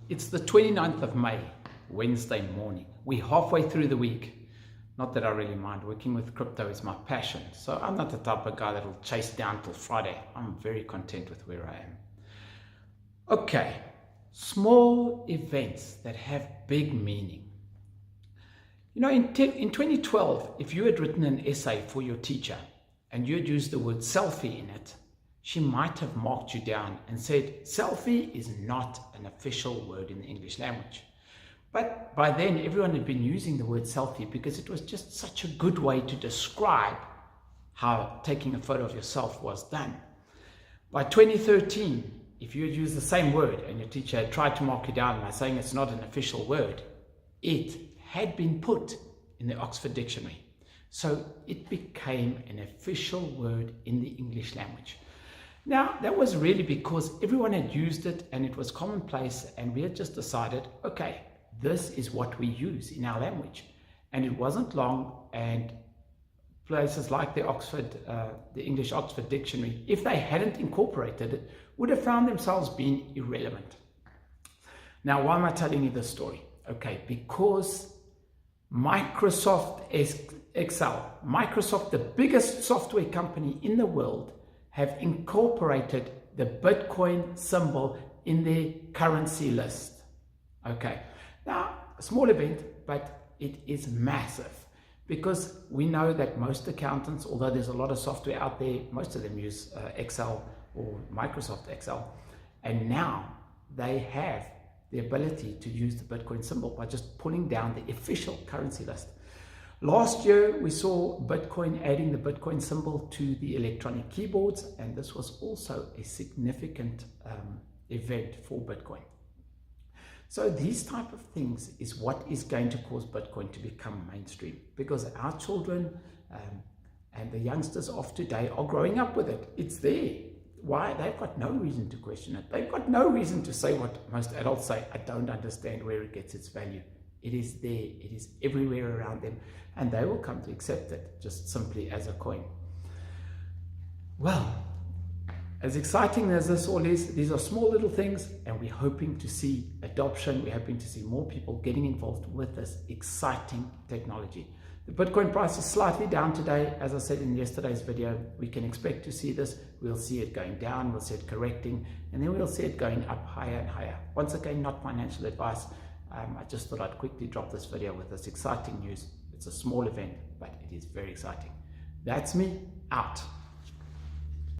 It's the 29th of May, Wednesday morning. We're halfway through the week. Not that I really mind. Working with crypto is my passion. So I'm not the type of guy that will chase down till Friday. I'm very content with where I am. Okay, small events that have big meaning. You know, in 2012, if you had written an essay for your teacher and you had used the word selfie in it, she might have marked you down and said, selfie is not an official word in the English language. But by then, everyone had been using the word selfie because it was just such a good way to describe how taking a photo of yourself was done. By 2013, if you had used the same word and your teacher had tried to mark you down by saying it's not an official word, it had been put in the Oxford Dictionary. So it became an official word in the English language. Now, that was really because everyone had used it and it was commonplace, and we had just decided, okay, this is what we use in our language. And it wasn't long, and places like the English Oxford Dictionary, if they hadn't incorporated it, would have found themselves being irrelevant. Now, why am I telling you this story? Okay, because Microsoft Excel, Microsoft, the biggest software company in the world, have incorporated the Bitcoin symbol in their currency list. Okay, now a small event, but it is massive because we know that most accountants, although there's a lot of software out there, most of them use Excel or Microsoft Excel, and now they have the ability to use the Bitcoin symbol by just pulling down the official currency list. Last year, we saw Bitcoin adding the Bitcoin symbol to the electronic keyboards, and this was also a significant event for Bitcoin. So these type of things is what is going to cause Bitcoin to become mainstream, because our children and the youngsters of today are growing up with it. It's there. Why? They've got no reason to question it. They've got no reason to say what most adults say, I don't understand where it gets its value. It is there, it is everywhere around them, and they will come to accept it just simply as a coin. Well, as exciting as this all is, these are small little things, and we're hoping to see adoption. We're hoping to see more people getting involved with this exciting technology. The Bitcoin price is slightly down today. As I said in yesterday's video, we can expect to see this. We'll see it going down, we'll see it correcting, and then we'll see it going up higher and higher. Once again, not financial advice. I just thought I'd quickly drop this video with this exciting news. It's a small event, but it is very exciting. That's me, out.